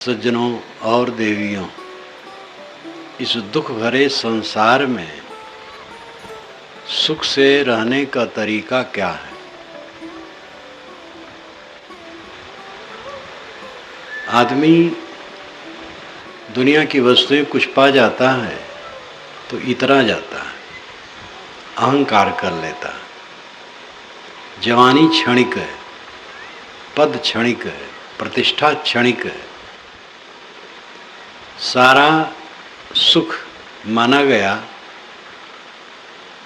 सज्जनों और देवियों, इस दुख भरे संसार में सुख से रहने का तरीका क्या है? आदमी दुनिया की वस्तुएं कुछ पा जाता है तो इतरा जाता है, अहंकार कर लेता है। जवानी क्षणिक है, पद क्षणिक है, प्रतिष्ठा क्षणिक है। सारा सुख माना गया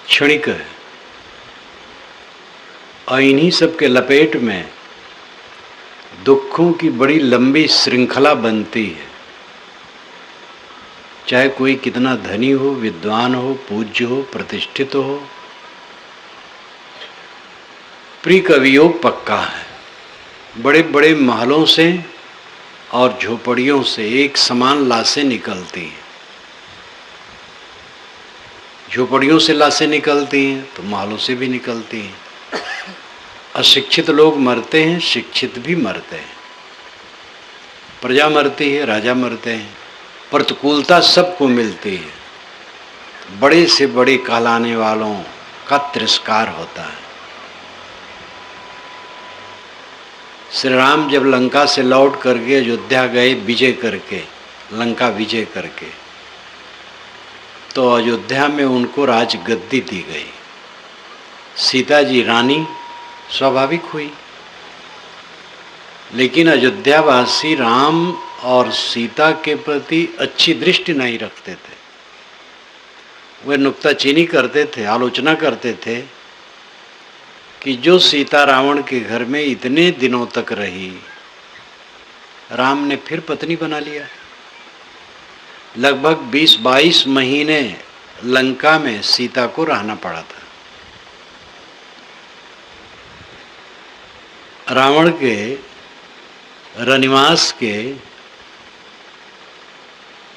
क्षणिक है और इन्हीं सब के लपेट में दुखों की बड़ी लंबी श्रृंखला बनती है। चाहे कोई कितना धनी हो, विद्वान हो, पूज्य हो, प्रतिष्ठित हो, प्रिय कवियोग पक्का है। बड़े बड़े महलों से और झोपड़ियों से एक समान लाशें निकलती हैं। झोपड़ियों से लाशें निकलती हैं तो महलों से भी निकलती हैं। अशिक्षित लोग मरते हैं, शिक्षित भी मरते हैं। प्रजा मरती है, राजा मरते हैं। प्रतिकूलता सबको मिलती है। बड़े से बड़े कहलाने वालों का तिरस्कार होता है। श्री राम जब लंका से लौट करके अयोध्या गए विजय करके, लंका विजय करके, तो अयोध्या में उनको राजगद्दी दी गई। सीता जी रानी स्वाभाविक हुई, लेकिन अयोध्यावासी राम और सीता के प्रति अच्छी दृष्टि नहीं रखते थे। वे नुक्ताचीनी करते थे, आलोचना करते थे कि जो सीता रावण के घर में इतने दिनों तक रही, राम ने फिर पत्नी बना लिया। लगभग 20-22 महीने लंका में सीता को रहना पड़ा था। रावण के रनिवास के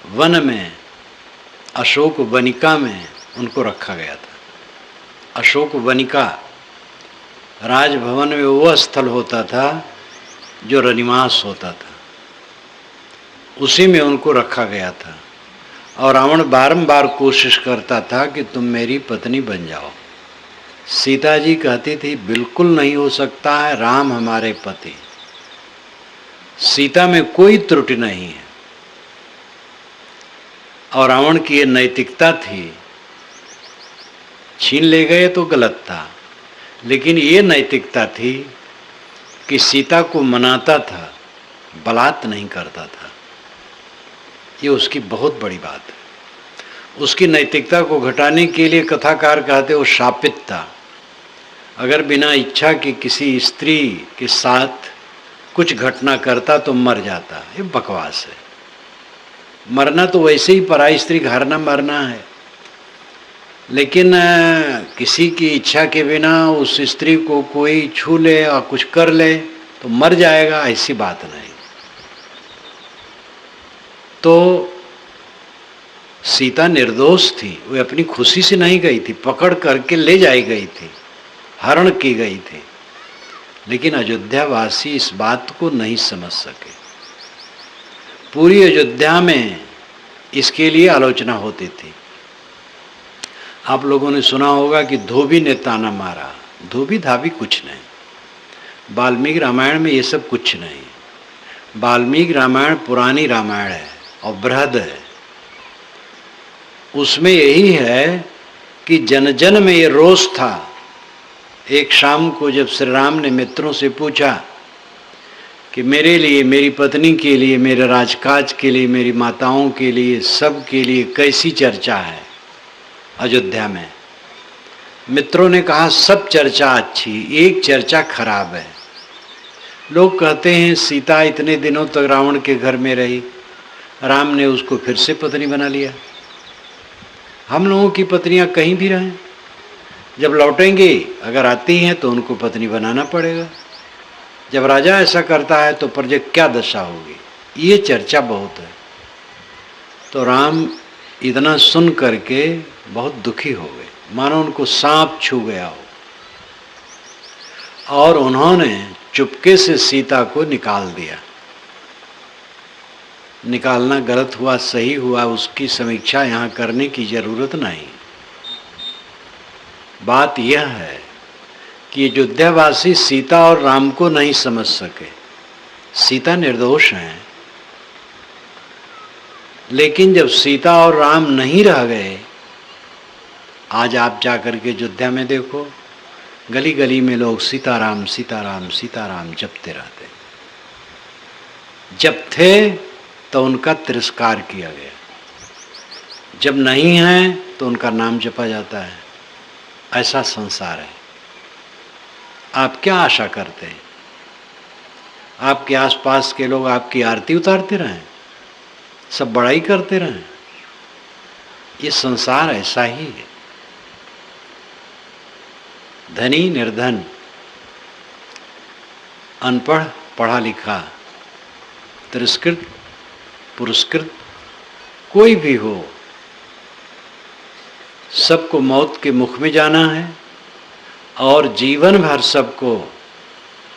वन में, अशोक वनिका में उनको रखा गया था। अशोक वनिका राजभवन में वह स्थल होता था जो रनिवास होता था, उसी में उनको रखा गया था। और रावण बारंबार कोशिश करता था कि तुम मेरी पत्नी बन जाओ। सीता जी कहती थी बिल्कुल नहीं हो सकता है, राम हमारे पति। सीता में कोई त्रुटि नहीं है। और रावण की ये नैतिकता थी, छीन ले गए तो गलत था, लेकिन ये नैतिकता थी कि सीता को मनाता था, बलात् नहीं करता था। ये उसकी बहुत बड़ी बात है। उसकी नैतिकता को घटाने के लिए कथाकार कहते वो शापित था। अगर बिना इच्छा के किसी स्त्री के साथ कुछ घटना करता तो मर जाता। ये बकवास है। मरना तो वैसे ही पराई स्त्री घरना मरना है, लेकिन किसी की इच्छा के बिना उस स्त्री को कोई छू ले और कुछ कर ले तो मर जाएगा, ऐसी बात नहीं। तो सीता निर्दोष थी, वो अपनी खुशी से नहीं गई थी, पकड़ करके ले जाई गई थी, हरण की गई थी। लेकिन अयोध्यावासी इस बात को नहीं समझ सके। पूरी अयोध्या में इसके लिए आलोचना होती थी। आप लोगों ने सुना होगा कि धोबी ने ताना मारा। धोबी धाबी कुछ नहीं। वाल्मीकि रामायण में ये सब कुछ नहीं। वाल्मीकि रामायण पुरानी रामायण है और बृहद है। उसमें यही है कि जन जन में ये रोष था। एक शाम को जब श्री राम ने मित्रों से पूछा कि मेरे लिए, मेरी पत्नी के लिए, मेरे राजकाज के लिए, मेरी माताओं के लिए, सब के लिए कैसी चर्चा है अयोध्या में? मित्रों ने कहा सब चर्चा अच्छी, एक चर्चा खराब है। लोग कहते हैं सीता इतने दिनों तक रावण के घर में रही, राम ने उसको फिर से पत्नी बना लिया। हम लोगों की पत्नियां कहीं भी रहें, जब लौटेंगे अगर आती हैं तो उनको पत्नी बनाना पड़ेगा। जब राजा ऐसा करता है तो प्रजा क्या दशा होगी? ये चर्चा बहुत है। तो राम इतना सुन करके बहुत दुखी हो गए, मानो उनको सांप छू गया हो। और उन्होंने चुपके से सीता को निकाल दिया। निकालना गलत हुआ सही हुआ उसकी समीक्षा यहाँ करने की जरूरत नहीं। बात यह है कि अयोध्यावासी सीता और राम को नहीं समझ सके। सीता निर्दोष हैं, लेकिन जब सीता और राम नहीं रह गए, आज आप जाकर के अयोध्या में देखो, गली गली में लोग सीताराम सीताराम सीताराम जपते रहते। जब थे तो उनका तिरस्कार किया गया, जब नहीं है तो उनका नाम जपा जाता है। ऐसा संसार है। आप क्या आशा करते हैं? आपके आसपास के लोग आपकी आरती उतारते रहें, सब बड़ाई करते रहें? ये संसार ऐसा ही है। धनी निर्धन, अनपढ़ पढ़ा लिखा, तिरस्कृत पुरस्कृत, कोई भी हो, सबको मौत के मुख में जाना है और जीवन भर सबको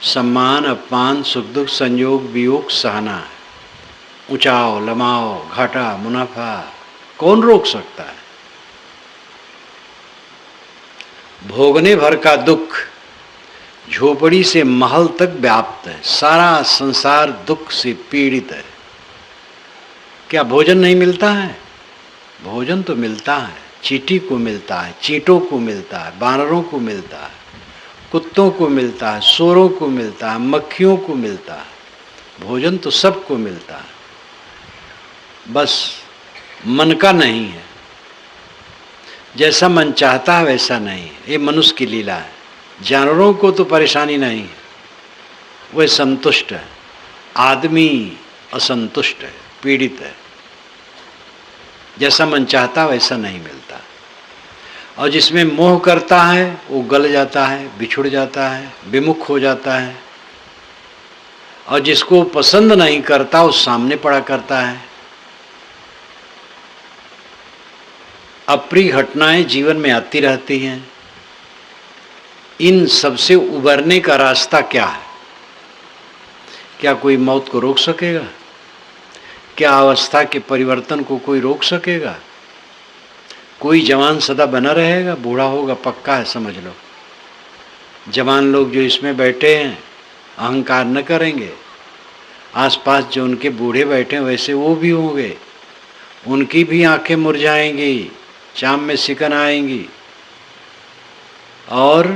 सम्मान अपमान सुख दुख संयोग वियोग सहना है। ऊंचाओ लमाओ घाटा मुनाफा कौन रोक सकता है? भोगने भर का दुख झोपड़ी से महल तक व्याप्त है। सारा संसार दुख से पीड़ित है। क्या भोजन नहीं मिलता है? भोजन तो मिलता है। चींटी को मिलता है, चींटों को मिलता है, बानरों को मिलता है, कुत्तों को मिलता है, सूअरों को मिलता है, मक्खियों को मिलता है। भोजन तो सबको मिलता है, बस मन का नहीं है। जैसा मन चाहता है वैसा नहीं है। ये मनुष्य की लीला है। जानवरों को तो परेशानी नहीं है, वह संतुष्ट है। आदमी असंतुष्ट है, पीड़ित है। जैसा मन चाहता वैसा नहीं मिलता। और जिसमें मोह करता है वो गल जाता है, बिछुड़ जाता है, विमुख हो जाता है। और जिसको पसंद नहीं करता वो सामने पड़ा करता है। अप्रिय घटनाएं जीवन में आती रहती हैं। इन सबसे उबरने का रास्ता क्या है? क्या कोई मौत को रोक सकेगा? क्या अवस्था के परिवर्तन को कोई रोक सकेगा? कोई जवान सदा बना रहेगा? बूढ़ा होगा पक्का है, समझ लो। जवान लोग जो इसमें बैठे हैं अहंकार न करेंगे। आसपास जो उनके बूढ़े बैठे हैं वैसे वो भी होंगे। उनकी भी आंखें मुरझाएंगी, चाम में सिकन आएंगी और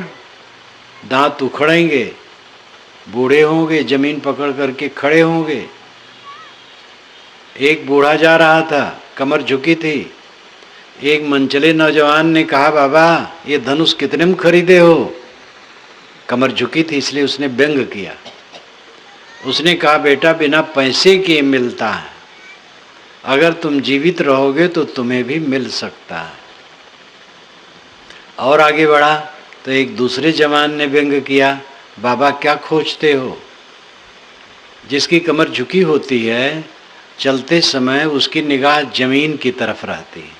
दांत उखड़ेंगे। बूढ़े होंगे, जमीन पकड़ करके खड़े होंगे। एक बूढ़ा जा रहा था, कमर झुकी थी। एक मनचले नौजवान ने कहा, बाबा ये धनुष कितने में खरीदे हो? कमर झुकी थी इसलिए उसने व्यंग किया। उसने कहा, बेटा बिना पैसे के मिलता है, अगर तुम जीवित रहोगे तो तुम्हें भी मिल सकता है। और आगे बढ़ा तो एक दूसरे जवान ने व्यंग किया, बाबा क्या खोजते हो? जिसकी कमर झुकी होती है चलते समय उसकी निगाह जमीन की तरफ रहती है।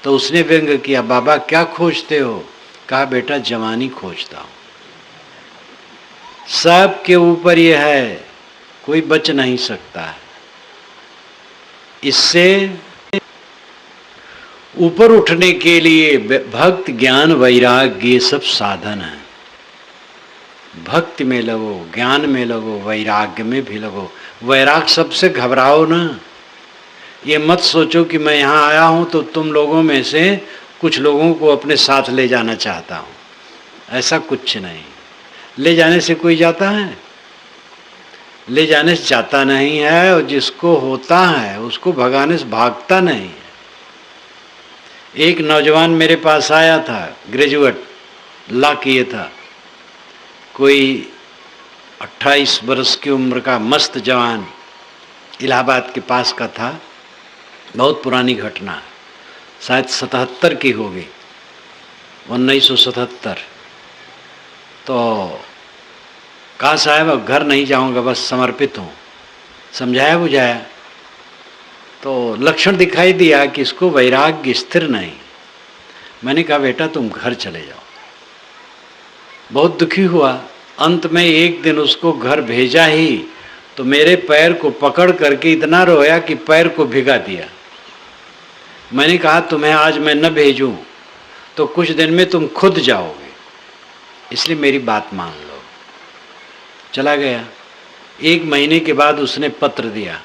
तो उसने व्यंग किया, बाबा क्या खोजते हो? कहा, बेटा जवानी खोजता हूं। सब के ऊपर यह है, कोई बच नहीं सकता है। इससे ऊपर उठने के लिए भक्त ज्ञान वैराग्य ये सब साधन है। भक्ति में लगो, ज्ञान में लगो, वैराग्य में भी लगो। वैराग सबसे घबराओ ना। ये मत सोचो कि मैं यहाँ आया हूँ तो तुम लोगों में से कुछ लोगों को अपने साथ ले जाना चाहता हूँ। ऐसा कुछ नहीं। ले जाने से कोई जाता है? ले जाने से जाता नहीं है, और जिसको होता है उसको भगाने से भागता नहीं है। एक नौजवान मेरे पास आया था, ग्रेजुएट, लॉ किए था। कोई 28 वर्ष की उम्र का मस्त जवान, इलाहाबाद के पास का था। बहुत पुरानी घटना है, शायद 77 की होगी, 1977। तो कहा, साहब अब घर नहीं जाऊंगा, बस समर्पित हूँ। समझाया बुझाया तो लक्षण दिखाई दिया कि इसको वैराग्य स्थिर नहीं। मैंने कहा, बेटा तुम घर चले जाओ। बहुत दुखी हुआ। अंत में एक दिन उसको घर भेजा ही तो मेरे पैर को पकड़ करके इतना रोया कि पैर को भिगा दिया। मैंने कहा तुम्हें आज मैं न भेजूं तो कुछ दिन में तुम खुद जाओगे, इसलिए मेरी बात मान लो। चला गया। 1 महीने के बाद उसने पत्र दिया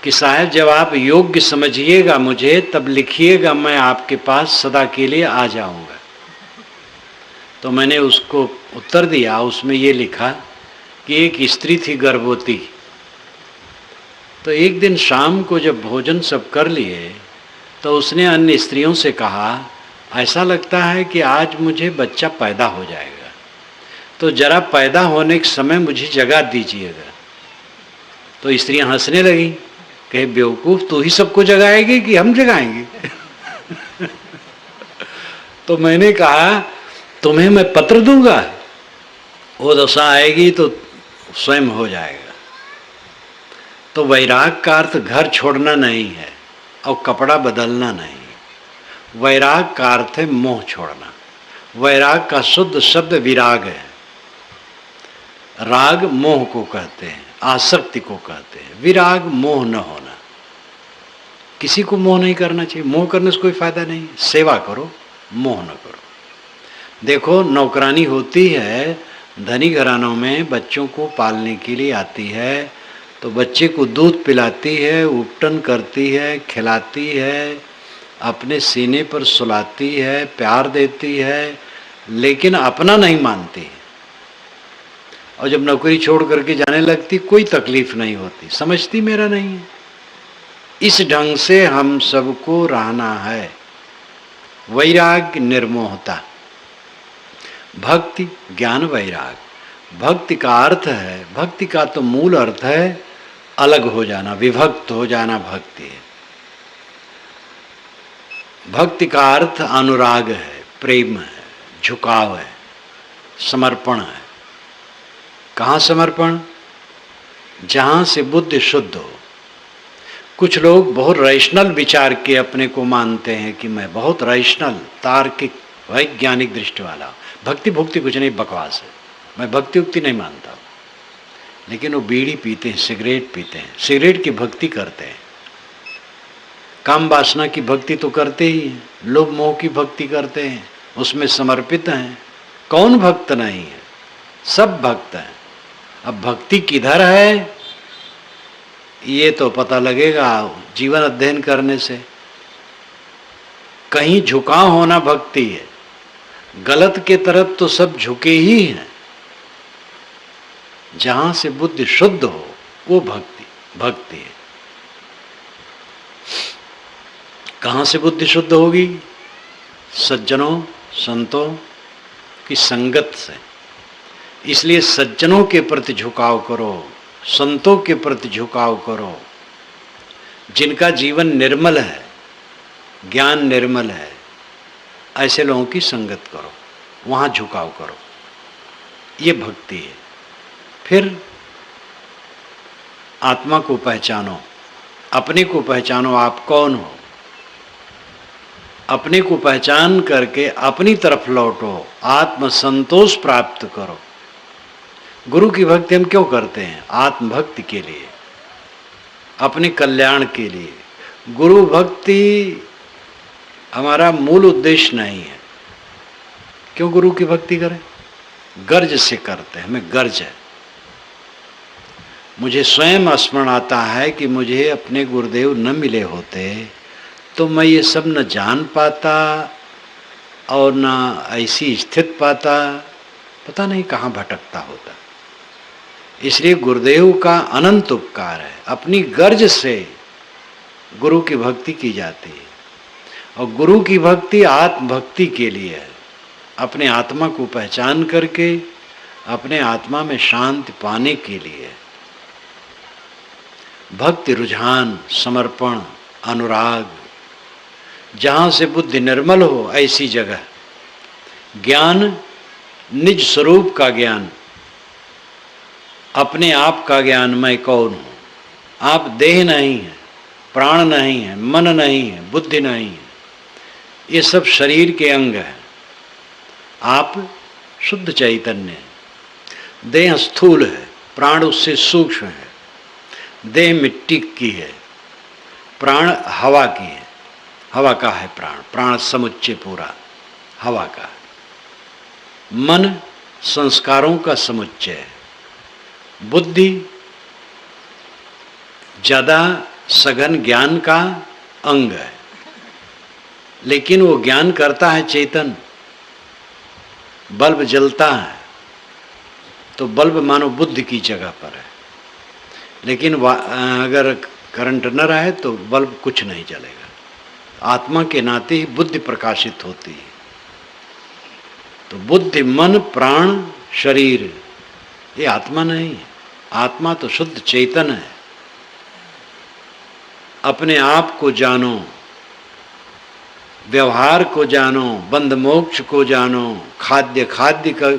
कि साहब जब आप योग्य समझिएगा मुझे तब लिखिएगा, मैं आपके पास सदा के लिए आ जाऊंगा। तो मैंने उसको उत्तर दिया, उसमें ये लिखा कि एक स्त्री थी गर्भवती। तो एक दिन शाम को जब भोजन सब कर लिए तो उसने अन्य स्त्रियों से कहा, ऐसा लगता है कि आज मुझे बच्चा पैदा हो जाएगा, तो जरा पैदा होने के समय मुझे जगा दीजिएगा। तो स्त्रियां हंसने लगी, कहे बेवकूफ़ तू ही सबको जगाएगी कि हम जगाएंगे? तो मैंने कहा तुम्हें मैं पत्र दूंगा, वो दशा आएगी तो स्वयं हो जाएगा। तो वैराग का अर्थ घर छोड़ना नहीं है और कपड़ा बदलना नहीं। वैराग का अर्थ है मोह छोड़ना। वैराग का शुद्ध शब्द विराग है। राग मोह को कहते हैं, आसक्ति को कहते हैं। विराग मोह न होना। किसी को मोह नहीं करना चाहिए। मोह करने से कोई फायदा नहीं। सेवा करो, मोह न करो। देखो नौकरानी होती है, धनी घरानों में बच्चों को पालने के लिए आती है, तो बच्चे को दूध पिलाती है, उपटन करती है, खिलाती है, अपने सीने पर सुलाती है, प्यार देती है, लेकिन अपना नहीं मानती है। और जब नौकरी छोड़ करके जाने लगती कोई तकलीफ नहीं होती, समझती मेरा नहीं है। इस ढंग से हम सबको रहना है। वैराग्य निर्मोहता। भक्ति ज्ञान वैराग। भक्ति का अर्थ है, भक्ति का तो मूल अर्थ है अलग हो जाना, विभक्त हो जाना भक्ति है। भक्ति का अर्थ अनुराग है, प्रेम है, झुकाव है, समर्पण है। कहाँ समर्पण? जहाँ से बुद्धि शुद्ध हो। कुछ लोग बहुत रैशनल विचार के अपने को मानते हैं कि मैं बहुत रैशनल, तार्किक, वैज्ञानिक दृष्टि वाला। भक्ति भुक्ति कुछ नहीं, बकवास है। मैं भक्ति उक्ति नहीं मानता। लेकिन वो बीड़ी पीते हैं, सिगरेट पीते हैं, सिगरेट की भक्ति करते हैं। काम वासना की भक्ति तो करते ही हैं, लोभ मोह की भक्ति करते हैं, उसमें समर्पित हैं। कौन भक्त नहीं है? सब भक्त हैं। अब भक्ति किधर है ये तो पता लगेगा जीवन अध्ययन करने से। कहीं झुकाव होना भक्ति है, गलत के तरफ तो सब झुके ही हैं। जहां से बुद्धि शुद्ध हो वो भक्ति है। कहां से बुद्धि शुद्ध होगी? सज्जनों संतों की संगत से। इसलिए सज्जनों के प्रति झुकाव करो, संतों के प्रति झुकाव करो। जिनका जीवन निर्मल है, ज्ञान निर्मल है, ऐसे लोगों की संगत करो, वहाँ झुकाव करो। ये भक्ति है। फिर आत्मा को पहचानो, अपने को पहचानो, आप कौन हो। अपने को पहचान करके अपनी तरफ लौटो, आत्मसंतोष प्राप्त करो। गुरु की भक्ति हम क्यों करते हैं? आत्मभक्ति के लिए, अपने कल्याण के लिए। गुरु भक्ति हमारा मूल उद्देश्य नहीं है। क्यों गुरु की भक्ति करें? गर्ज से करते हैं, हमें गर्ज है। मुझे स्वयं स्मरण आता है कि मुझे अपने गुरुदेव न मिले होते तो मैं ये सब न जान पाता और न ऐसी स्थिति पाता, पता नहीं कहाँ भटकता होता। इसलिए गुरुदेव का अनंत उपकार है। अपनी गर्ज से गुरु की भक्ति की जाती है। और गुरु की भक्ति आत्मभक्ति के लिए है। अपने आत्मा को पहचान करके अपने आत्मा में शांति पाने के लिए। भक्ति रुझान, समर्पण, अनुराग, जहाँ से बुद्धि निर्मल हो ऐसी जगह। ज्ञान निज स्वरूप का ज्ञान, अपने आप का ज्ञान, मैं कौन हूँ। आप देह नहीं है, प्राण नहीं है, मन नहीं है, बुद्धि नहीं है, ये सब शरीर के अंग हैं। आप शुद्ध चैतन्य हैं। देह स्थूल है, प्राण उससे सूक्ष्म है। देह मिट्टी की है, प्राण हवा की है, हवा का है प्राण, प्राण समुच्चय पूरा हवा का है। मन संस्कारों का समुच्चय है। बुद्धि ज़्यादा सघन ज्ञान का अंग है, लेकिन वो ज्ञान करता है चेतन। बल्ब जलता है तो बल्ब मानो बुद्धि की जगह पर है, लेकिन अगर करंट न रहे तो बल्ब कुछ नहीं जलेगा। आत्मा के नाते ही बुद्धि प्रकाशित होती है। तो बुद्धि, मन, प्राण, शरीर ये आत्मा नहीं है। आत्मा तो शुद्ध चेतन है। अपने आप को जानो, व्यवहार को जानो, बंध मोक्ष को जानो, खाद्य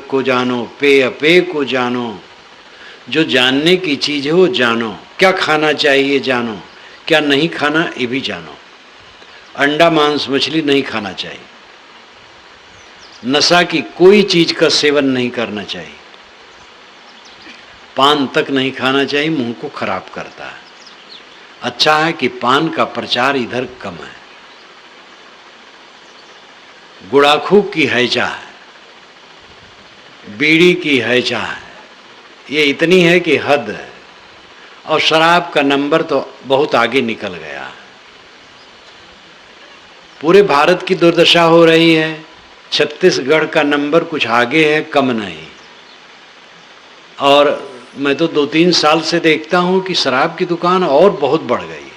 को जानो, पेय पेय को जानो। जो जानने की चीज़ है वो जानो। क्या खाना चाहिए जानो, क्या नहीं खाना ये भी जानो। अंडा मांस मछली नहीं खाना चाहिए। नशा की कोई चीज़ का सेवन नहीं करना चाहिए। पान तक नहीं खाना चाहिए, मुंह को खराब करता है। अच्छा है कि पान का प्रचार इधर कम है। गुड़ाखू की हैजा है, बीड़ी की हैजा है, ये इतनी है कि हद है। और शराब का नंबर तो बहुत आगे निकल गया है। पूरे भारत की दुर्दशा हो रही है। छत्तीसगढ़ का नंबर कुछ आगे है, कम नहीं। और मैं तो 2-3 साल से देखता हूँ कि शराब की दुकान और बहुत बढ़ गई है।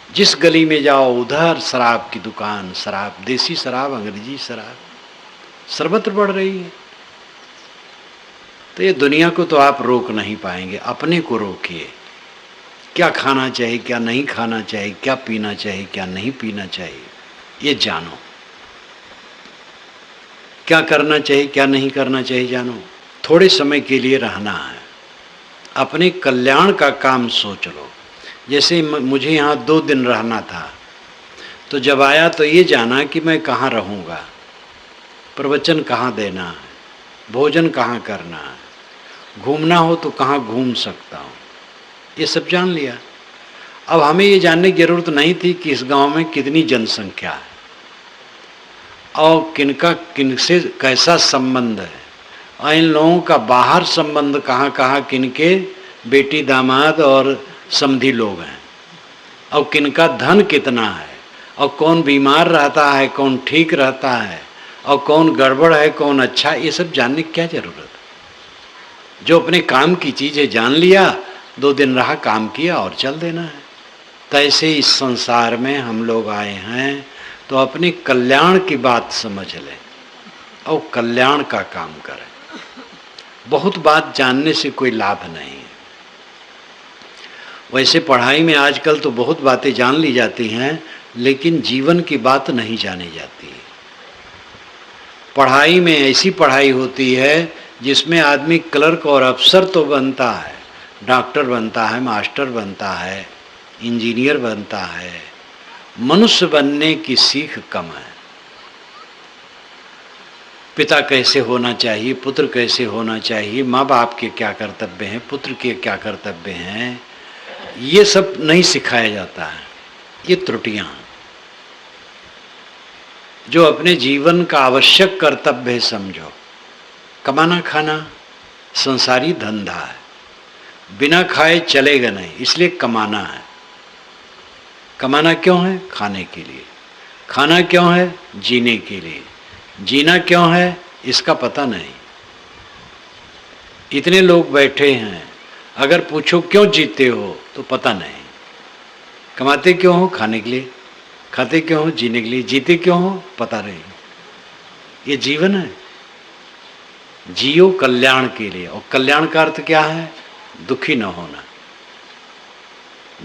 जिस गली में जाओ उधर शराब की दुकान, शराब, देसी शराब, अंग्रेजी शराब सर्वत्र बढ़ रही है। तो ये दुनिया को तो आप रोक नहीं पाएंगे, अपने को रोकिए। क्या खाना चाहिए, क्या नहीं खाना चाहिए, क्या पीना चाहिए, क्या नहीं पीना चाहिए, ये जानो। क्या करना चाहिए, क्या नहीं करना चाहिए जानो। थोड़े समय के लिए रहना है, अपने कल्याण का काम सोच लो। जैसे मुझे यहाँ 2 दिन रहना था, तो जब आया तो ये जाना कि मैं कहाँ रहूँगा, प्रवचन कहाँ देना है, भोजन कहाँ करना है, घूमना हो तो कहाँ घूम सकता हूँ, ये सब जान लिया। अब हमें ये जानने की ज़रूरत नहीं थी कि इस गांव में कितनी जनसंख्या है और किनसे कैसा संबंध है, और इन लोगों का बाहर संबंध कहाँ कहाँ, किनके बेटी दामाद और समधी लोग हैं, और किनका धन कितना है, और कौन बीमार रहता है, कौन ठीक रहता है, और कौन गड़बड़ है, कौन अच्छा, ये सब जानने की क्या ज़रूरत है। जो अपने काम की चीज़ें जान लिया, 2 दिन रहा, काम किया और चल देना है। तो ऐसे इस संसार में हम लोग आए हैं तो अपने कल्याण की बात समझ लें और कल्याण का काम करें। बहुत बात जानने से कोई लाभ नहीं है। वैसे पढ़ाई में आजकल तो बहुत बातें जान ली जाती हैं, लेकिन जीवन की बात नहीं जानी जाती है। पढ़ाई में ऐसी पढ़ाई होती है जिसमें आदमी क्लर्क और अफसर तो बनता है, डॉक्टर बनता है, मास्टर बनता है, इंजीनियर बनता है, मनुष्य बनने की सीख कम है। पिता कैसे होना चाहिए, पुत्र कैसे होना चाहिए, माँ बाप के क्या कर्तव्य हैं, पुत्र के क्या कर्तव्य हैं, ये सब नहीं सिखाया जाता है। ये त्रुटियां हैं। जो अपने जीवन का आवश्यक कर्तव्य समझो। कमाना खाना संसारी धंधा है, बिना खाए चलेगा नहीं, इसलिए कमाना है। कमाना क्यों है? खाने के लिए। खाना क्यों है? जीने के लिए। जीना क्यों है? इसका पता नहीं। इतने लोग बैठे हैं, अगर पूछो क्यों जीते हो तो पता नहीं। कमाते क्यों हो? खाने के लिए। खाते क्यों हो? जीने के लिए। जीते क्यों हो? पता नहीं। ये जीवन है। जियो कल्याण के लिए। और कल्याण का अर्थ क्या है? दुखी न होना,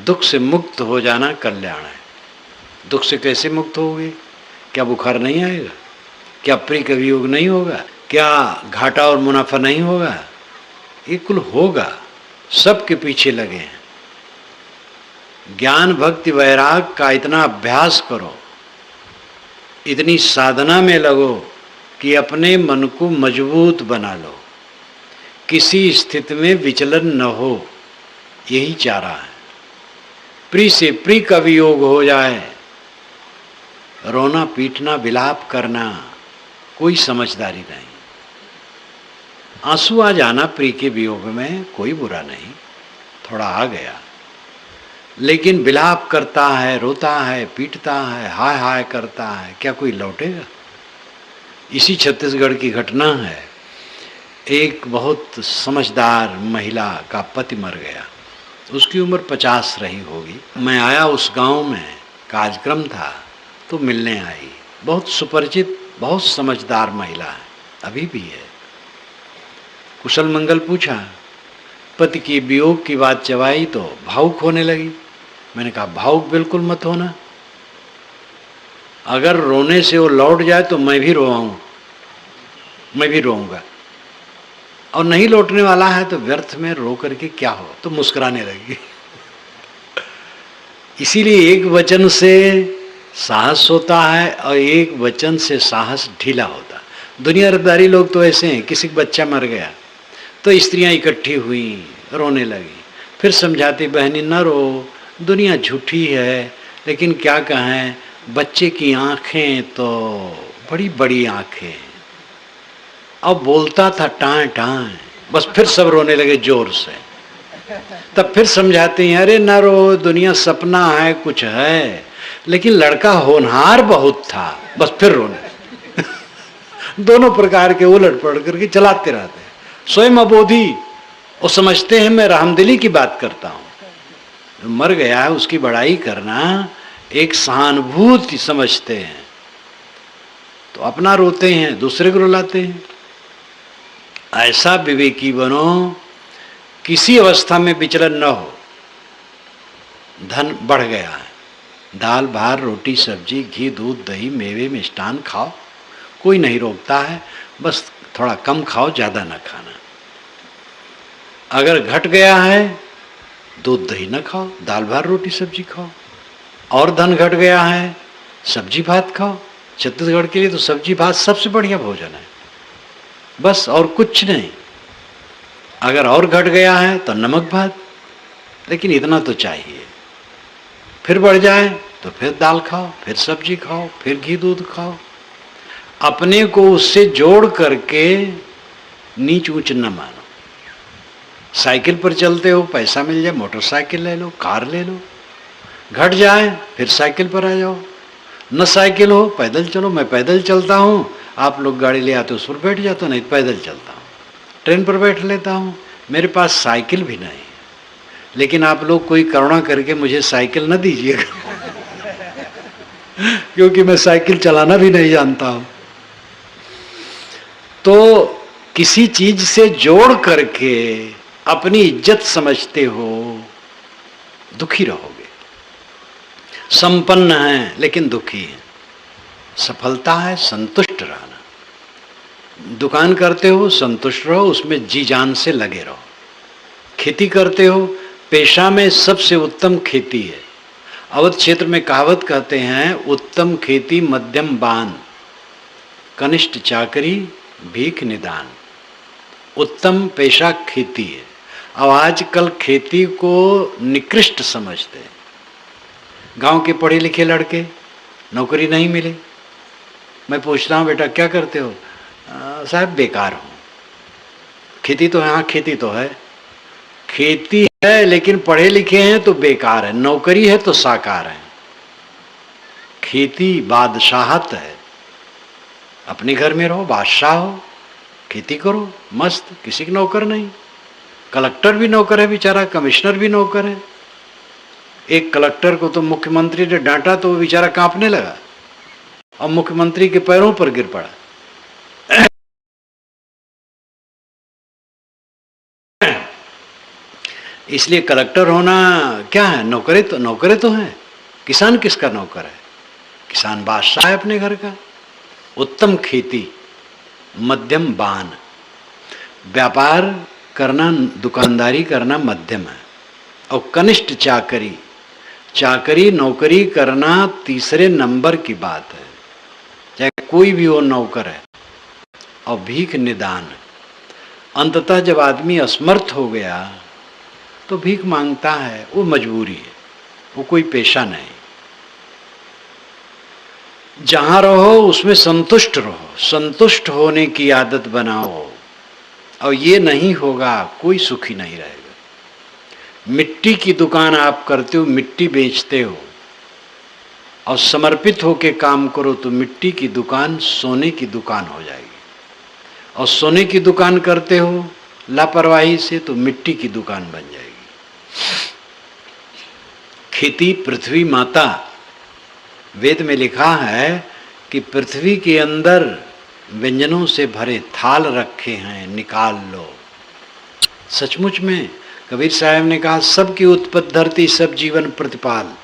दुख से मुक्त हो जाना कल्याण है। दुख से कैसे मुक्त होगे? क्या बुखार नहीं आएगा? क्या प्रिय कवियोग नहीं होगा? क्या घाटा और मुनाफा नहीं होगा? ये कुल होगा। सबके पीछे लगे हैं। ज्ञान भक्ति वैराग का इतना अभ्यास करो, इतनी साधना में लगो कि अपने मन को मजबूत बना लो किसी स्थिति में विचलन न हो, यही चाह रहा है। प्रिय से प्रिय का वियोग हो जाए, रोना पीटना विलाप करना कोई समझदारी नहीं। आंसू आ जाना प्रिय के वियोग में कोई बुरा नहीं, थोड़ा आ गया, लेकिन विलाप करता है, रोता है, पीटता है, हाय हाय करता है, क्या कोई लौटेगा? इसी छत्तीसगढ़ की घटना है। एक बहुत समझदार महिला का पति मर गया, उसकी उम्र 50 रही होगी। मैं आया उस गांव में, कार्यक्रम था तो मिलने आई। बहुत सुपरिचित, बहुत समझदार महिला है, अभी भी है। कुशल मंगल पूछा, पति की वियोग की बात चबाई तो भावुक होने लगी। मैंने कहा भावुक बिल्कुल मत होना, अगर रोने से वो लौट जाए तो मैं भी रोऊं, मैं भी रोऊंगा, और नहीं लौटने वाला है तो व्यर्थ में रो करके क्या हो, तो मुस्कुराने लगी। इसीलिए एक वचन से साहस होता है और एक वचन से साहस ढीला होता है। दुनियादारी लोग तो ऐसे हैं, किसी का बच्चा मर गया तो स्त्रियां इकट्ठी हुई, रोने लगी, फिर समझाती बहनी न रो, दुनिया झूठी है, लेकिन क्या कहें, बच्चे की आंखें तो बड़ी बड़ी आंखें। अब बोलता था टाँ टाँ, बस फिर सब रोने लगे जोर से। तब फिर समझाती हैं, अरे न रो, दुनिया सपना है, कुछ है, लेकिन लड़का होनहार बहुत था, बस फिर रोने। दोनों प्रकार के उलट पलट करके चलाते रहते हैं। स्वयं अबोधी, वो समझते हैं मैं रहमदिली की बात करता हूँ। मर गया है उसकी बड़ाई करना एक सहानुभूति समझते हैं, तो अपना रोते हैं, दूसरे को रुलाते हैं। ऐसा विवेकी बनो, किसी अवस्था में विचलन न हो। धन बढ़ गया है, दाल भात रोटी सब्जी घी दूध दही मेवे मिष्टान खाओ, कोई नहीं रोकता है, बस थोड़ा कम खाओ, ज़्यादा ना खाना। अगर घट गया है दूध दही ना खाओ, दाल भात रोटी सब्जी खाओ। और धन घट गया है सब्जी भात खाओ। छत्तीसगढ़ के लिए तो सब्जी भात सबसे बढ़िया भोजन है, बस और कुछ नहीं। अगर और घट गया है तो नमक भात, लेकिन इतना तो चाहिए। फिर बढ़ जाए तो फिर दाल खाओ, फिर सब्जी खाओ, फिर घी दूध खाओ। अपने को उससे जोड़ करके नीच ऊंच न मानो। साइकिल पर चलते हो, पैसा मिल जाए मोटरसाइकिल ले लो, कार ले लो, घट जाए फिर साइकिल पर आ जाओ। न साइकिल हो पैदल चलो, मैं पैदल चलता हूँ, आप लोग गाड़ी ले आते हो उस पर बैठ जाते हो, नहीं पैदल चलता हूँ, ट्रेन पर बैठ लेता हूँ। मेरे पास साइकिल भी नहीं, लेकिन आप लोग कोई करुणा करके मुझे साइकिल न दीजिएगा क्योंकि मैं साइकिल चलाना भी नहीं जानता हूँ। तो किसी चीज से जोड़ करके अपनी इज्जत समझते हो, दुखी रहोगे। संपन्न है लेकिन दुखी है। सफलता है संतुष्ट रहना। दुकान करते हो संतुष्ट रहो, उसमें जी जान से लगे रहो। खेती करते हो, पेशा में सबसे उत्तम खेती है। अवध क्षेत्र में कहावत कहते हैं, उत्तम खेती मध्यम बान, कनिष्ठ चाकरी भीख निदान। उत्तम पेशा खेती है। अब आजकल खेती को निकृष्ट समझते हैं। गांव के पढ़े लिखे लड़के, नौकरी नहीं मिले, मैं पूछता हूँ बेटा क्या करते हो? साहब बेकार हूँ। खेती तो है, हाँ खेती तो है, खेती है लेकिन पढ़े लिखे हैं तो बेकार है, नौकरी है तो साकार है। खेती बादशाहत है। अपने घर में रहो, बादशाह हो, खेती करो मस्त, किसी की नौकर नहीं। कलेक्टर भी नौकर है बेचारा, कमिश्नर भी नौकर है। एक कलेक्टर को तो मुख्यमंत्री ने डांटा तो वो बेचारा कांपने लगा और मुख्यमंत्री के पैरों पर गिर पड़ा। इसलिए कलेक्टर होना क्या है, नौकरे तो हैं। किसान किसका नौकर है? किसान बादशाह है अपने घर का। उत्तम खेती मध्यम बान। व्यापार करना, दुकानदारी करना मध्यम है। और कनिष्ठ चाकरी, चाकरी नौकरी करना तीसरे नंबर की बात है, चाहे कोई भी वो नौकर है। और भीख निदान, अंततः जब आदमी असमर्थ हो गया तो भीख मांगता है, वो मजबूरी है, वो कोई पेशा नहीं। जहां रहो उसमें संतुष्ट रहो, संतुष्ट होने की आदत बनाओ, और ये नहीं होगा कोई सुखी नहीं रहेगा। मिट्टी की दुकान आप करते हो, मिट्टी बेचते हो, और समर्पित होकर काम करो तो मिट्टी की दुकान सोने की दुकान हो जाएगी। और सोने की दुकान करते हो लापरवाही से तो मिट्टी की दुकान बन जाएगी। खेती पृथ्वी माता, वेद में लिखा है कि पृथ्वी के अंदर व्यंजनों से भरे थाल रखे हैं, निकाल लो। सचमुच में कबीर साहब ने कहा, सबकी उत्पत्ति धरती, सब जीवन प्रतिपाल।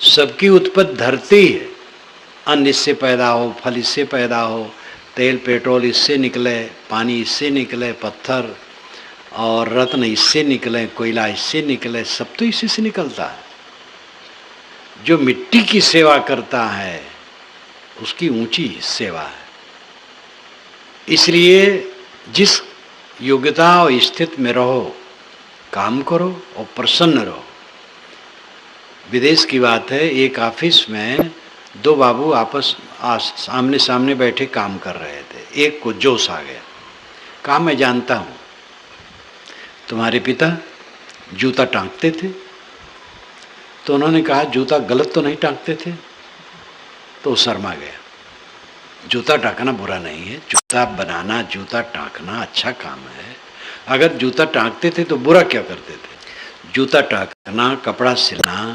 सबकी उत्पत्ति धरती है, अन्न इससे पैदा हो, फल इससे पैदा हो, तेल पेट्रोल इससे निकले, पानी इससे निकले, पत्थर और रत्न इससे निकले, कोयला इससे निकले, सब तो इसी से निकलता है। जो मिट्टी की सेवा करता है उसकी ऊंची सेवा है। इसलिए जिस योग्यता और स्थिति में रहो, काम करो और प्रसन्न रहो। विदेश की बात है, एक ऑफिस में दो बाबू आमने सामने बैठे काम कर रहे थे। एक को जोश आ गया, कहा मैं जानता हूँ तुम्हारे पिता जूता टांगते थे। तो उन्होंने कहा जूता गलत तो नहीं टांगते थे? तो शर्मा गया। जूता टाँकना बुरा नहीं है, जूता बनाना, जूता टाँकना अच्छा काम है। अगर जूता टाँकते थे तो बुरा क्या करते थे? जूता टाँकना, कपड़ा सिलना,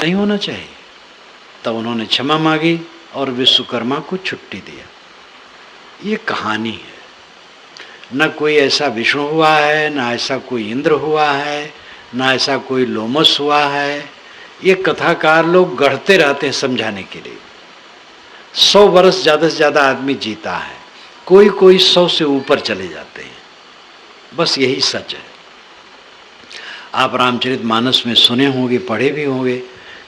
नहीं होना चाहिए। तब उन्होंने क्षमा मांगी और विश्वकर्मा को छुट्टी दिया। ये कहानी है, न कोई ऐसा विष्णु हुआ है, न ऐसा कोई इंद्र हुआ है, न ऐसा कोई लोमस हुआ है। ये कथाकार लोग गढ़ते रहते हैं समझाने के लिए। 100 वर्ष ज़्यादा से ज़्यादा आदमी जीता है, कोई कोई 100 से ऊपर चले जाते हैं। बस यही सच है। आप रामचरितमानस में सुने होंगे, पढ़े भी होंगे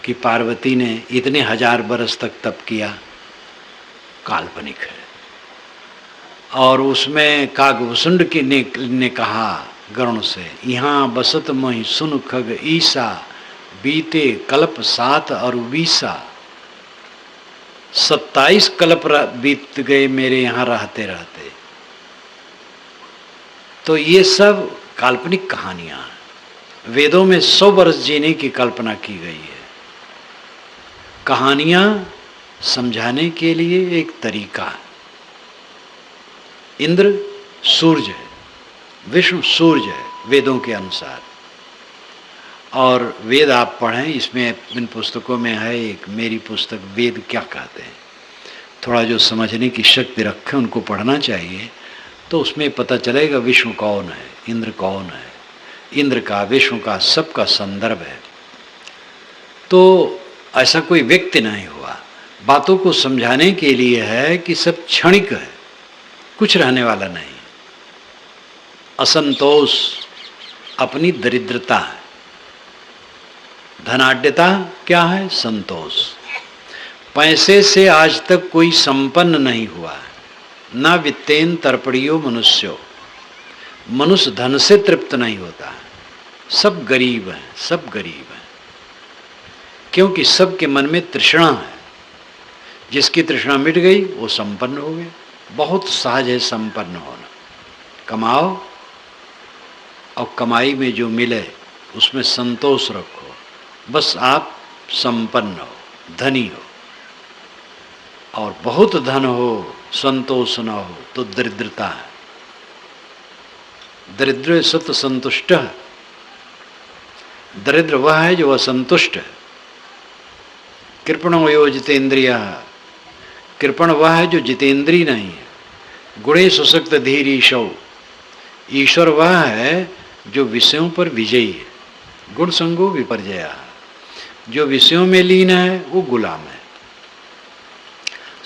कि पार्वती ने इतने 1000 बरस तक तप किया। काल्पनिक है। और उसमें कागभूषुंड ने कहा गरुण से, यहाँ बसत मोहि सुन खग ईसा, बीते कल्प 7 और 20। 27 कल्प बीत गए मेरे यहाँ रहते रहते। तो ये सब काल्पनिक कहानियां हैं। वेदों में 100 वर्ष जीने की कल्पना की गई है। कहानियां समझाने के लिए एक तरीका है। इंद्र सूर्य है, विष्णु सूर्य है वेदों के अनुसार। और वेद आप पढ़ें, इसमें इन पुस्तकों में है एक मेरी पुस्तक वेद क्या कहते हैं। थोड़ा जो समझने की शक्ति रखें उनको पढ़ना चाहिए, तो उसमें पता चलेगा विष्णु कौन है, इंद्र कौन है। इंद्र का, विष्णु का, सबका संदर्भ है। तो ऐसा कोई व्यक्ति नहीं हुआ। बातों को समझाने के लिए है कि सब क्षणिक है, कुछ रहने वाला नहीं। असंतोष अपनी दरिद्रता है, धनाढ्यता क्या है, संतोष। पैसे से आज तक कोई संपन्न नहीं हुआ है, ना वित्तेन तर्पणियो मनुष्यो। मनुष्य धन से तृप्त नहीं होता है, सब गरीब हैं, सब गरीब हैं। क्योंकि सबके मन में तृष्णा है। जिसकी तृष्णा मिट गई वो संपन्न हो गए। बहुत सहज है संपन्न होना। कमाओ और कमाई में जो मिले उसमें संतोष रखो, बस आप संपन्न हो, धनी हो। और बहुत धन हो, संतोष न हो तो दरिद्रता है। दरिद्र सत संतुष्ट। दरिद्र वह है जो असंतुष्ट है। कृपणो यो जितेंद्रिय। कृपण वह है जो जितेंद्रिय नहीं है। गुणे सुसक्त धीर ईशौ। ईश्वर वह है जो विषयों पर विजयी है। गुण संगो विपर्जया। जो विषयों में लीन है वो गुलाम है।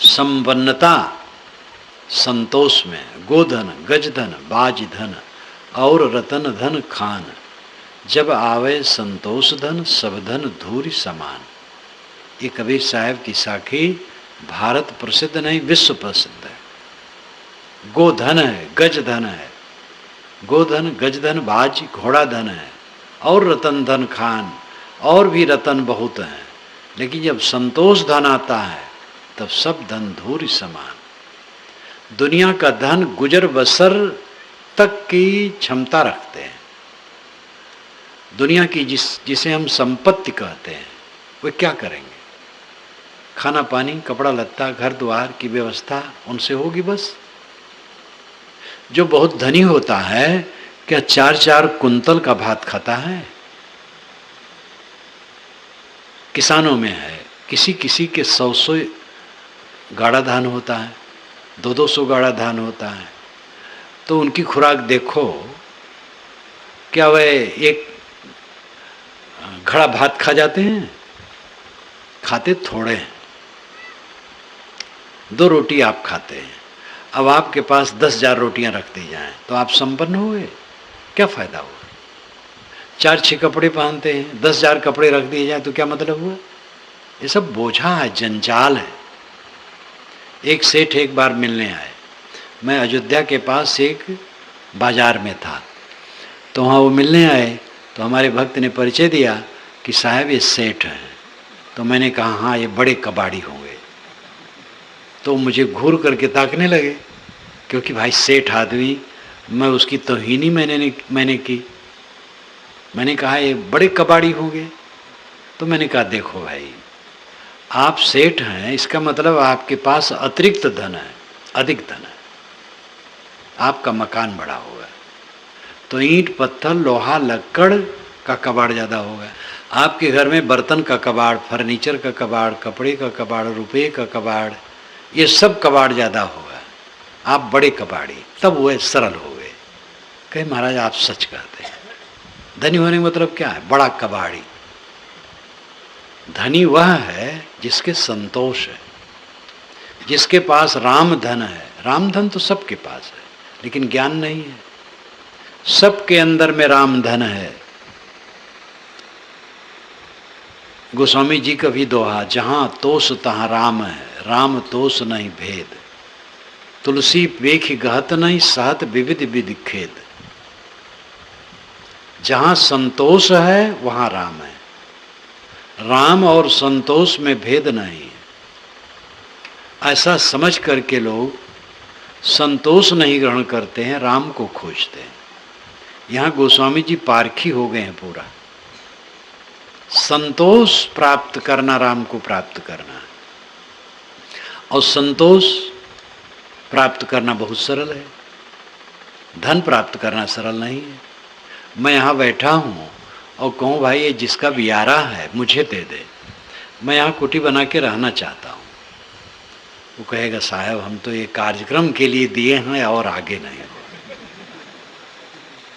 संपन्नता संतोष में। गोधन, गजधन, बाजधन और रतन धन खान। जब आवे संतोष धन, सब धन धूरि समान। ये कबीर साहब की साखी भारत प्रसिद्ध नहीं, विश्व प्रसिद्ध है। गोधन है, गजधन है। गोधन, गजधन, बाज, घोड़ा धन है और रतन धन खान। और भी रतन बहुत हैं, लेकिन जब संतोष धन आता है तब सब धन धूरि समान। दुनिया का धन गुजर बसर तक की क्षमता रखते हैं। दुनिया की जिसे हम संपत्ति कहते हैं, वे क्या करेंगे? खाना पानी, कपड़ा लत्ता, घर द्वार की व्यवस्था उनसे होगी बस। जो बहुत धनी होता है क्या 4-4 कुंतल का भात खाता है? किसानों में है, किसी किसी के 100 गाड़ा धान होता है, 200 गाड़ा धान होता है। तो उनकी खुराक देखो, क्या वह एक घड़ा भात खा जाते हैं? खाते थोड़े हैं। 2 रोटी आप खाते हैं। अब आपके पास 10,000 रोटियां रख दी जाएं तो आप संपन्न हुए? क्या फायदा हुआ? 4-6 कपड़े पहनते हैं, 10,000 कपड़े रख दिए जाएं तो क्या मतलब हुआ? ये सब बोझा है, जंजाल है। एक सेठ एक बार मिलने आए। मैं अयोध्या के पास एक बाजार में था, तो वहाँ वो मिलने आए। तो हमारे भक्त ने परिचय दिया कि साहब ये सेठ हैं। तो मैंने कहा हाँ ये बड़े कबाड़ी होंगे। तो मुझे घूर करके ताकने लगे, क्योंकि भाई सेठ आदमी, मैं उसकी तौहीनी मैंने की। मैंने कहा ये बड़े कबाड़ी होंगे। तो मैंने कहा देखो भाई, आप सेठ हैं, इसका मतलब आपके पास अतिरिक्त धन है, अधिक धन है। आपका मकान बड़ा होगा तो ईंट पत्थर लोहा लक्कड़ का कबाड़ ज़्यादा होगा। आपके घर में बर्तन का कबाड़, फर्नीचर का कबाड़, कपड़े का कबाड़, रुपये का कबाड़, ये सब कबाड़ ज़्यादा होगा। आप बड़े कबाड़ी, तब वह सरल हो गए। कहे महाराज आप सच कहते हैं। धनी होने का मतलब क्या है? बड़ा कबाड़ी। धनी वह है जिसके संतोष है, जिसके पास राम धन है। राम धन तो सबके पास है, लेकिन ज्ञान नहीं है। सबके अंदर में राम धन है। गोस्वामी जी का भी दोहा, जहां तोष तहां राम है, राम तोष नहीं भेद, तुलसी पेख गहत नहीं, सहत विविध विधि खेद। जहां संतोष है वहां राम है। राम और संतोष में भेद नहीं है। ऐसा समझ करके लोग संतोष नहीं ग्रहण करते हैं, राम को खोजते हैं। यहाँ गोस्वामी जी पारखी हो गए हैं पूरा। संतोष प्राप्त करना राम को प्राप्त करना है, और संतोष प्राप्त करना बहुत सरल है। धन प्राप्त करना सरल नहीं है। मैं यहाँ बैठा हूँ और कहूँ भाई ये जिसका बियारा है मुझे दे दे, मैं यहाँ कुटी बना के रहना चाहता हूँ। वो कहेगा साहब हम तो ये कार्यक्रम के लिए दिए हैं और आगे नहीं।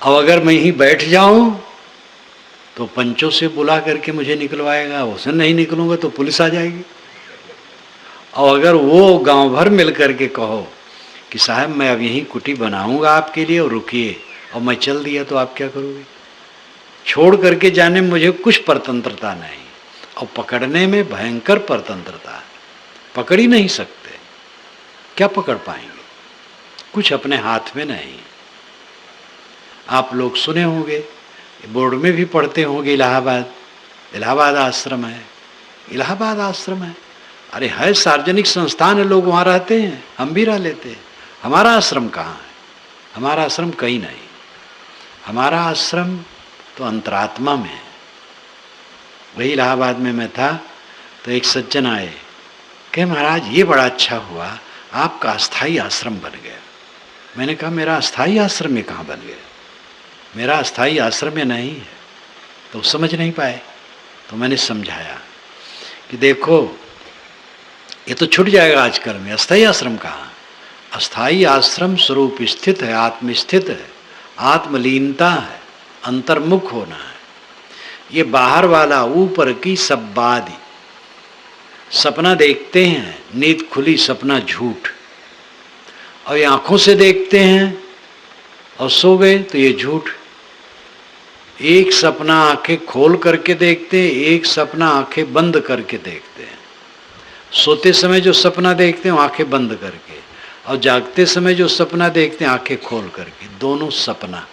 अब अगर मैं यहीं बैठ जाऊं तो पंचों से बुला करके मुझे निकलवाएगा, उससे नहीं निकलूंगा तो पुलिस आ जाएगी। और अगर वो गांव भर मिल करके कहो कि साहब मैं अब यहीं कुटी बनाऊंगा आपके लिए और रुकिए, और मैं चल दिया तो आप क्या करोगे? छोड़ करके जाने में मुझे कुछ परतंत्रता नहीं, और पकड़ने में भयंकर परतंत्रता है। पकड़ ही नहीं सकते। क्या पकड़ पाएंगे? कुछ अपने हाथ में नहीं। आप लोग सुने होंगे, बोर्ड में भी पढ़ते होंगे, इलाहाबाद आश्रम है, इलाहाबाद आश्रम है। अरे है सार्वजनिक संस्थान है, लोग वहाँ रहते हैं, हम भी रह लेते हैं। हमारा आश्रम कहाँ है? हमारा आश्रम कहीं नहीं। हमारा आश्रम तो अंतरात्मा में है। वही इलाहाबाद में मैं था तो एक सज्जन आए, कहे महाराज ये बड़ा अच्छा हुआ, आपका अस्थाई आश्रम बन गया। मैंने कहा मेरा अस्थाई आश्रम में कहाँ बन गया? मेरा अस्थाई आश्रम में नहीं है। तो समझ नहीं पाए। तो मैंने समझाया कि देखो ये तो छूट जाएगा आजकल में, अस्थाई आश्रम कहाँ? अस्थाई आश्रम स्वरूप स्थित है, आत्मस्थित है, आत्मलीनता है, अंतर्मुख होना है। ये बाहर वाला ऊपर की सब बादी सपना देखते हैं, नींद खुली सपना झूठ, और ये आंखों से देखते हैं और सो गए तो ये झूठ। एक सपना आंखें खोल करके देखते हैं, एक सपना आंखें बंद करके देखते हैं। सोते समय जो सपना देखते हैं आंखें बंद करके, और जागते समय जो सपना देखते हैं आंखें खोल करके। दोनों सपना,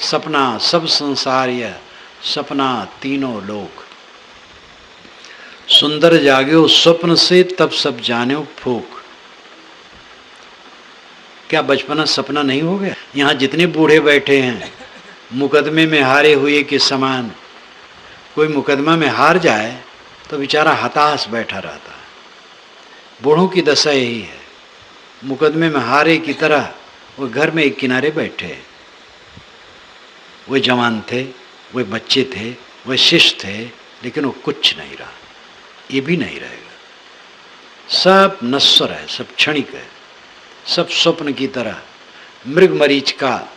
सपना सब संसार यह सपना तीनों लोग। सुंदर जाग्यो स्वप्न से तब सब जान्यो फूक। क्या बचपना सपना नहीं हो गया? यहाँ जितने बूढ़े बैठे हैं मुकदमे में हारे हुए के समान, कोई मुकदमा में हार जाए तो बेचारा हताश बैठा रहता है। बूढ़ों की दशा यही है, मुकदमे में हारे की तरह वो घर में एक किनारे बैठे। वे जवान थे, वे बच्चे थे, वे शिष्य थे, लेकिन वो कुछ नहीं रहा। ये भी नहीं रहेगा। सब नश्वर है, सब क्षणिक है, सब स्वप्न की तरह। मृग मरीच का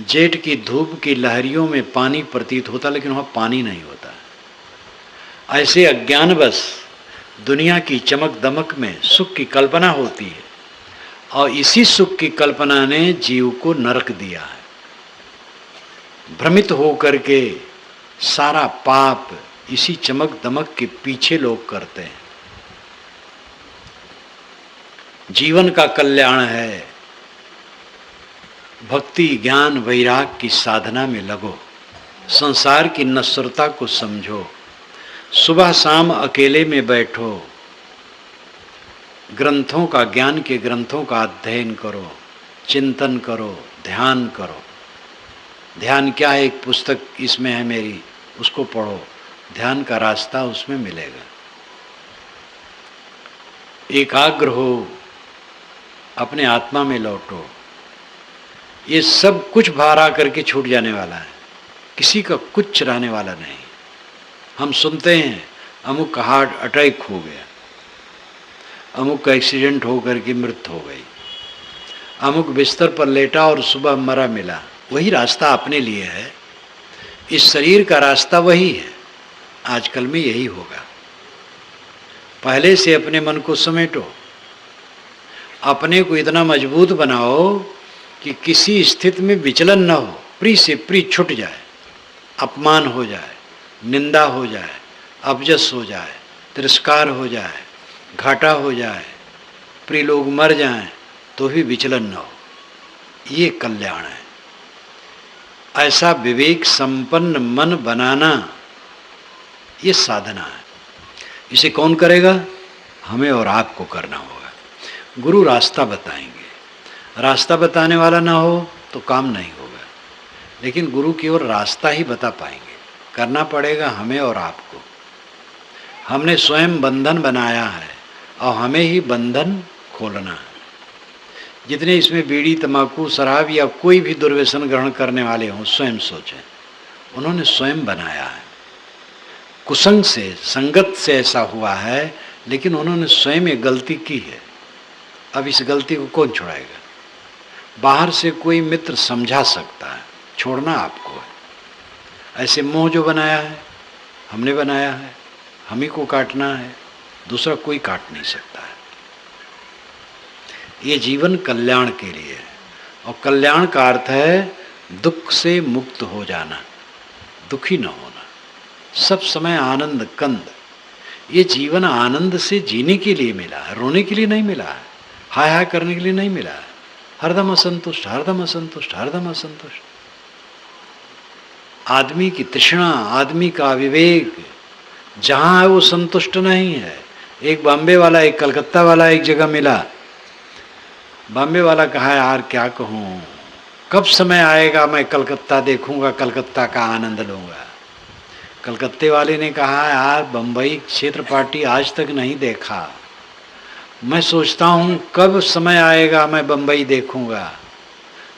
जेठ की धूप की लहरियों में पानी प्रतीत होता, लेकिन वहाँ पानी नहीं होता। ऐसे अज्ञानवश दुनिया की चमक दमक में सुख की कल्पना होती है, और इसी सुख की कल्पना ने जीव को नरक दिया है। भ्रमित हो करके सारा पाप इसी चमक दमक के पीछे लोग करते हैं। जीवन का कल्याण है, भक्ति ज्ञान वैराग की साधना में लगो, संसार की नश्वरता को समझो, सुबह शाम अकेले में बैठो, ग्रंथों का, ज्ञान के ग्रंथों का अध्ययन करो, चिंतन करो, ध्यान करो। ध्यान क्या है? एक पुस्तक इसमें है मेरी, उसको पढ़ो, ध्यान का रास्ता उसमें मिलेगा। एकाग्र हो, अपने आत्मा में लौटो। ये सब कुछ बाहर आकर के छूट जाने वाला है, किसी का कुछ चुराने वाला नहीं। हम सुनते हैं अमुक का हार्ट अटैक हो गया, अमुक का एक्सीडेंट हो करके मृत्यु हो गई, अमुक बिस्तर पर लेटा और सुबह मरा मिला। वही रास्ता अपने लिए है, इस शरीर का रास्ता वही है। आजकल में यही होगा। पहले से अपने मन को समेटो, अपने को इतना मजबूत बनाओ कि किसी स्थिति में विचलन न हो, प्री से प्री छुट जाए, अपमान हो जाए, निंदा हो जाए, अपजस हो जाए, तिरस्कार हो जाए, घाटा हो जाए, प्रिय लोग मर जाएं तो भी विचलन न हो। ये कल्याण है। ऐसा विवेक संपन्न मन बनाना ये साधना है। इसे कौन करेगा? हमें और आपको करना होगा। गुरु रास्ता बताएंगे, रास्ता बताने वाला ना हो तो काम नहीं होगा, लेकिन गुरु की ओर रास्ता ही बता पाएंगे। करना पड़ेगा हमें और आपको। हमने स्वयं बंधन बनाया है और हमें ही बंधन खोलना है। जितने इसमें बीड़ी, तंबाकू, शराब या कोई भी दुर्व्यसन ग्रहण करने वाले हों, स्वयं सोचें, उन्होंने स्वयं बनाया है। कुसंग से, संगत से ऐसा हुआ है, लेकिन उन्होंने स्वयं एक गलती की है। अब इस गलती को कौन छुड़ाएगा? बाहर से कोई मित्र समझा सकता है, छोड़ना आपको है। ऐसे मोह जो बनाया है, हमने बनाया है, हम ही को काटना है, दूसरा कोई काट नहीं सकता है। ये जीवन कल्याण के लिए है, और कल्याण का अर्थ है दुख से मुक्त हो जाना, दुखी न होना, सब समय आनंद कंद। ये जीवन आनंद से जीने के लिए मिला है, रोने के लिए नहीं मिला है, हाय हाय करने के लिए नहीं मिला है। हरदम असंतुष्ट, हरदम असंतुष्ट, हरदम असंतुष्ट। आदमी की तृष्णा, आदमी का विवेक जहाँ है वो संतुष्ट नहीं है। एक बॉम्बे वाला, एक कलकत्ता वाला एक जगह मिला। बॉम्बे वाला कहा, यार क्या कहूँ, कब समय आएगा मैं कलकत्ता देखूंगा, कलकत्ता का आनंद लूँगा। कलकत्ते वाले ने कहा, यार बम्बई क्षेत्र पार्टी आज तक नहीं देखा, मैं सोचता हूँ कब समय आएगा मैं बम्बई देखूंगा।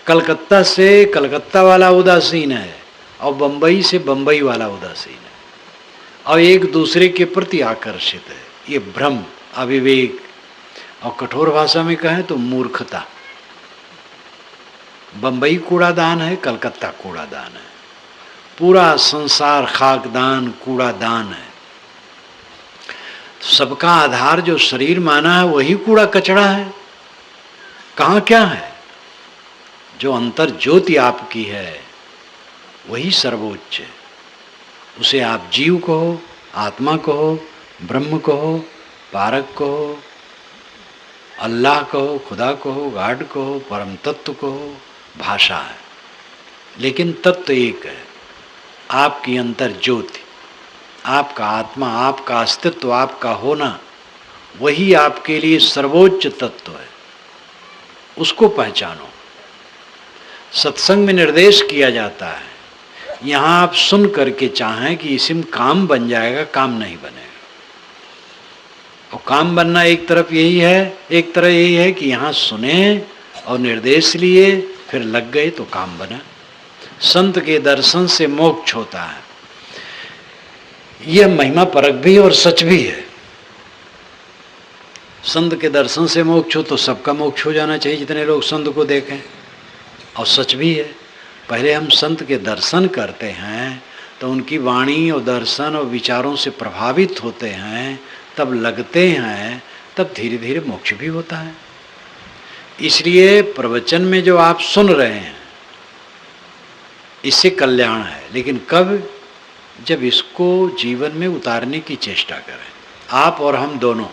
कलकत्ता से कलकत्ता वाला उदासीन है और बम्बई से बम्बई वाला उदासीन है, और एक दूसरे के प्रति आकर्षित है। ये भ्रम, अविवेक, और कठोर भाषा में कहें तो मूर्खता। बम्बई कूड़ादान है, कलकत्ता कूड़ादान है, पूरा संसार खाकदान, कूड़ादान है। सबका आधार जो शरीर माना है वही कूड़ा कचड़ा है। कहाँ क्या है? जो अंतर ज्योति आपकी है वही सर्वोच्च है। उसे आप जीव कहो, आत्मा कहो, ब्रह्म कहो, पारक कहो, अल्लाह कहो, खुदा कहो, गॉड कहो, परम तत्व कहो, भाषा है, लेकिन तत्व एक है। आपकी अंतर ज्योति, आपका आत्मा, आपका अस्तित्व, आपका होना, वही आपके लिए सर्वोच्च तत्व है। उसको पहचानो। सत्संग में निर्देश किया जाता है, यहाँ आप सुन करके चाहें कि इसी में काम बन जाएगा, काम नहीं बनेगा। और काम बनना एक तरफ यही है, एक तरह यही है कि यहाँ सुने और निर्देश लिए, फिर लग गए तो काम बना। संत के दर्शन से मोक्ष होता है, यह महिमा परक भी और सच भी है। संत के दर्शन से मोक्ष हो तो सबका मोक्ष हो जाना चाहिए, जितने लोग संत को देखें, और सच भी है। पहले हम संत के दर्शन करते हैं तो उनकी वाणी और दर्शन और विचारों से प्रभावित होते हैं, तब लगते हैं, तब धीरे धीरे मोक्ष भी होता है। इसलिए प्रवचन में जो आप सुन रहे हैं इससे कल्याण है, लेकिन कब? जब इसको जीवन में उतारने की चेष्टा करें, आप और हम दोनों।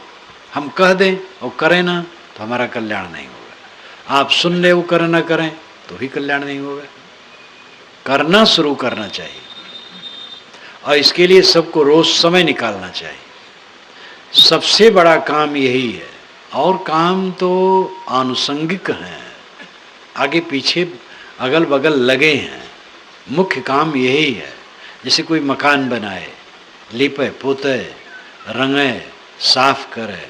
हम कह दें और करें ना तो हमारा कल्याण नहीं होगा। आप सुन ले वो करें ना करें तो भी कल्याण नहीं होगा। करना शुरू करना चाहिए, और इसके लिए सबको रोज समय निकालना चाहिए। सबसे बड़ा काम यही है, और काम तो आनुषंगिक हैं, आगे पीछे अगल बगल लगे हैं। मुख्य काम यही है। जैसे कोई मकान बनाए, लिपे पोते, रंगे, साफ करे,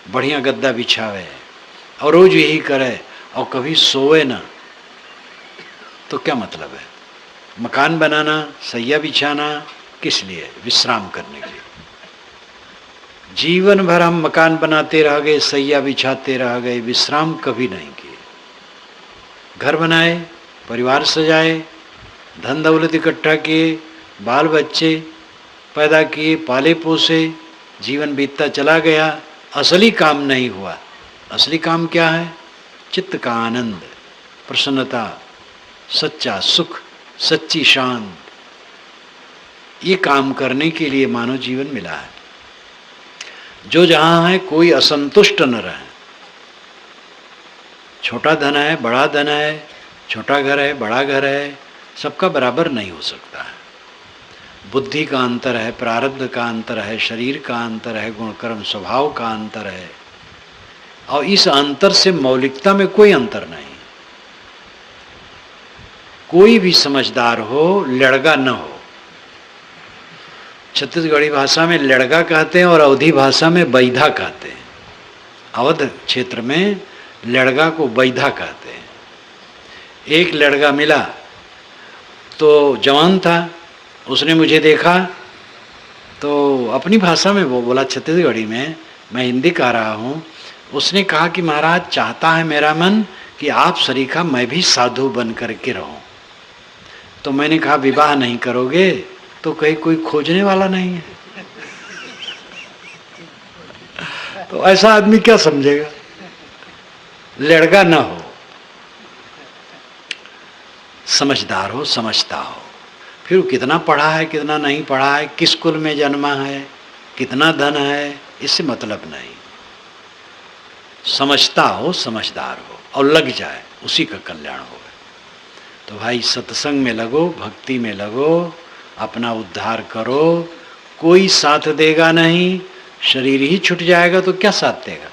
बढ़िया गद्दा बिछावे, और रोज यही करे और कभी सोए ना, तो क्या मतलब है? मकान बनाना, सैया बिछाना, किस लिए? विश्राम करने के लिए। जीवन भर हम मकान बनाते रह गए, सैया बिछाते रह गए, विश्राम कभी नहीं किए। घर बनाए, परिवार सजाए, धन दौलत इकट्ठा किए, बाल बच्चे पैदा किए, पाले पोसे, जीवन बीतता चला गया, असली काम नहीं हुआ। असली काम क्या है? चित्त का आनंद, प्रसन्नता, सच्चा सुख, सच्ची शांत। ये काम करने के लिए मानव जीवन मिला है। जो जहाँ है कोई असंतुष्ट न रहे। छोटा धन है, बड़ा धन है, छोटा घर है, बड़ा घर है, सबका बराबर नहीं हो सकता है। बुद्धि का अंतर है, प्रारब्ध का अंतर है, शरीर का अंतर है, गुण कर्म स्वभाव का अंतर है, और इस अंतर से मौलिकता में कोई अंतर नहीं। कोई भी समझदार हो, लड़गा न हो। छत्तीसगढ़ी भाषा में लड़गा कहते हैं और अवधी भाषा में बैधा कहते हैं। अवध क्षेत्र में लड़गा को बैधा कहते हैं। एक लड़का मिला तो जवान था, उसने मुझे देखा तो अपनी भाषा में वो बोला, छत्तीसगढ़ी में, मैं हिंदी कह रहा हूँ। उसने कहा कि महाराज, चाहता है मेरा मन कि आप सरीखा मैं भी साधु बन करके रहूं। तो मैंने कहा, विवाह नहीं करोगे? तो कहीं कोई खोजने वाला नहीं है। तो ऐसा आदमी क्या समझेगा? लड़का ना हो, समझदार हो, समझता हो। फिर वो कितना पढ़ा है, कितना नहीं पढ़ा है, किस कुल में जन्मा है, कितना धन है, इससे मतलब नहीं। समझता हो, समझदार हो और लग जाए, उसी का कल्याण होगा। तो भाई सत्संग में लगो, भक्ति में लगो, अपना उद्धार करो। कोई साथ देगा नहीं, शरीर ही छूट जाएगा तो क्या साथ देगा?